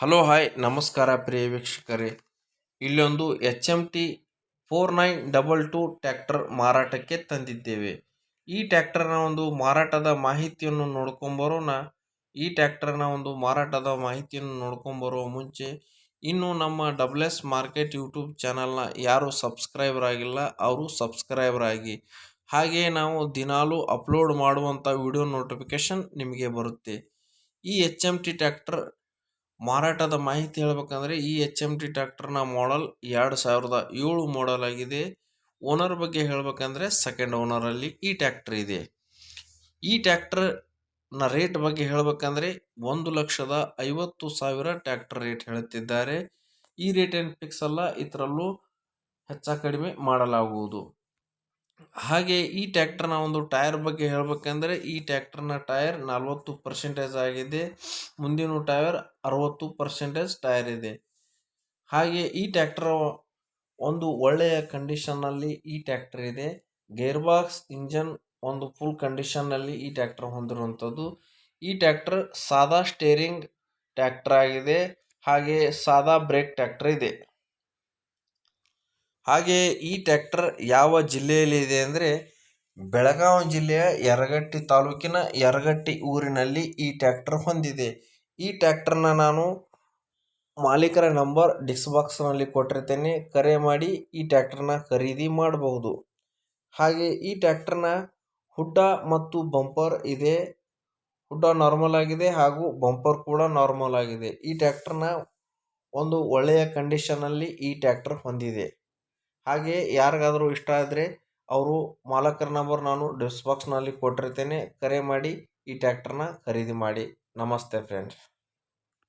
Hello hi ನಮಸ್ಕಾರ ಪ್ರಿಯ ವೀಕ್ಷಕರೇ. ಇಲ್ಲೊಂದು HMT 4922 ಟ್ರ್ಯಾಕ್ಟರ್ ಮಾರಾಟಕ್ಕೆ ತಂದಿದ್ದೇವೆ. ಈ ಟ್ರ್ಯಾಕ್ಟರ್ನ ಒಂದು ಮಾರಾಟದ ಮಾಹಿತಿಯನ್ನು ನೋಡ್ಕೊಂಬರೋಣ. ಈ ಟ್ರ್ಯಾಕ್ಟರ್ನ ಒಂದು ಮಾರಾಟದ ಮಾಹಿತಿಯನ್ನು ನೋಡ್ಕೊಂಬರೋ ಮುಂಚೆ ಇನ್ನು ನಮ್ಮ ಡಬ್ಲ್ಯೂಎಸ್ ಮಾರ್ಕೆಟ್ ಯೂಟ್ಯೂಬ್ ಚಾನಲ್ನ ಯಾರು ಸಬ್ಸ್ಕ್ರೈಬರ್ ಆಗಿಲ್ಲ ಅವರು ಸಬ್ಸ್ಕ್ರೈಬರ್ ಆಗಿ. ಹಾಗೆ ನಾವು ದಿನಾಲೂ ಅಪ್ಲೋಡ್ ಮಾಡುವಂಥ ವಿಡಿಯೋ ನೋಟಿಫಿಕೇಶನ್ ನಿಮಗೆ ಬರುತ್ತೆ. ಈ HMT ಟ್ರ್ಯಾಕ್ಟರ್ ಮಾರಾಟದ ಮಾಹಿತಿ ಹೇಳ್ಬೇಕಂದ್ರೆ ಈ HMT ಟ್ರ್ಯಾಕ್ಟರ್ನ ಮಾಡಲ್ 2007 ಮಾಡಲ್ ಆಗಿದೆ. ಓನರ್ ಬಗ್ಗೆ ಹೇಳ್ಬೇಕಂದ್ರೆ ಸೆಕೆಂಡ್ ಓನರಲ್ಲಿ ಈ ಟ್ರ್ಯಾಕ್ಟರ್ ಇದೆ. ಈ ಟ್ರ್ಯಾಕ್ಟರ್ನ ರೇಟ್ ಬಗ್ಗೆ ಹೇಳ್ಬೇಕಂದ್ರೆ 1,50,000 ಟ್ರ್ಯಾಕ್ಟರ್ ರೇಟ್ ಹೇಳುತ್ತಿದ್ದಾರೆ. ಈ ರೇಟ್ ಏನು ಫಿಕ್ಸ್ ಅಲ್ಲ, ಇದರಲ್ಲೂ ಹೆಚ್ಚ ಕಡಿಮೆ ಮಾಡಲಾಗುವುದು. ಹಾಗೆ ಈ ಟ್ರ್ಯಾಕ್ಟರ್ನ ಒಂದು ಟೈರ್ ಬಗ್ಗೆ ಹೇಳ್ಬೇಕಂದ್ರೆ ಈ ಟ್ರ್ಯಾಕ್ಟರ್ನ ಟೈರ್ 40% ಆಗಿದೆ. ಮುಂದಿನ ಟೈರ್ 60% ಟೈರ್ ಇದೆ. ಹಾಗೆ ಈ ಟ್ರ್ಯಾಕ್ಟರ್ ಒಂದು ಒಳ್ಳೆಯ ಕಂಡೀಷನ್ನಲ್ಲಿ ಈ ಟ್ರ್ಯಾಕ್ಟರ್ ಇದೆ. ಗೇರ್ ಬಾಕ್ಸ್ ಇಂಜನ್ ಒಂದು ಫುಲ್ ಕಂಡೀಷನ್ನಲ್ಲಿ ಈ ಟ್ರ್ಯಾಕ್ಟರ್ ಹೊಂದಿರುವಂಥದ್ದು. ಈ ಟ್ರ್ಯಾಕ್ಟರ್ ಸಾದಾ ಸ್ಟೇರಿಂಗ್ ಟ್ರ್ಯಾಕ್ಟರ್ ಆಗಿದೆ. ಹಾಗೆ ಸಾದಾ ಬ್ರೇಕ್ ಟ್ರ್ಯಾಕ್ಟರ್ ಇದೆ. ಹಾಗೆ ಈ ಟ್ರ್ಯಾಕ್ಟರ್ ಯಾವ ಜಿಲ್ಲೆಯಲ್ಲಿ ಇದೆ ಅಂದರೆ ಬೆಳಗಾವಿ ಜಿಲ್ಲೆಯ ಯರಗಟ್ಟಿ ತಾಲೂಕಿನ ಯರಗಟ್ಟಿ ಊರಿನಲ್ಲಿ ಈ ಟ್ರ್ಯಾಕ್ಟರ್ ಹೊಂದಿದೆ. ಈ ಟ್ರ್ಯಾಕ್ಟರ್ನ ನಾನು ಮಾಲೀಕರ ನಂಬರ್ ಡಿಸ್ಕ್ರಿಪ್ಷನ್ನಲ್ಲಿ ಕೊಟ್ಟಿರ್ತೇನೆ, ಕರೆ ಮಾಡಿ ಈ ಟ್ರ್ಯಾಕ್ಟರ್ನ ಖರೀದಿ ಮಾಡಬಹುದು. ಹಾಗೆ ಈ ಟ್ರ್ಯಾಕ್ಟರ್ನ ಹುಡ್ಡ ಮತ್ತು ಬಂಪರ್ ಇದೆ. ಹುಡ್ಡ ನಾರ್ಮಲ್ ಆಗಿದೆ ಹಾಗೂ ಬಂಪರ್ ಕೂಡ ನಾರ್ಮಲ್ ಆಗಿದೆ. ಈ ಟ್ರ್ಯಾಕ್ಟರ್ನ ಒಂದು ಒಳ್ಳೆಯ ಕಂಡೀಷನ್ನಲ್ಲಿ ಈ ಟ್ರ್ಯಾಕ್ಟರ್ ಹೊಂದಿದೆ. ಹಾಗೆ ಯಾರಿಗಾದರೂ ಇಷ್ಟ ಆದರೆ ಅವರು ಮಾಲಕರ ನಂಬರ್ ನಾನು ಡಿಸ್ಕ್ರಿಪ್ಷನ್ನಲ್ಲಿ ಕೊಟ್ಟಿರ್ತೇನೆ, ಕರೆ ಮಾಡಿ ಈ ಟ್ರ್ಯಾಕ್ಟರ್ನ ಖರೀದಿ ಮಾಡಿ. ನಮಸ್ತೆ ಫ್ರೆಂಡ್ಸ್.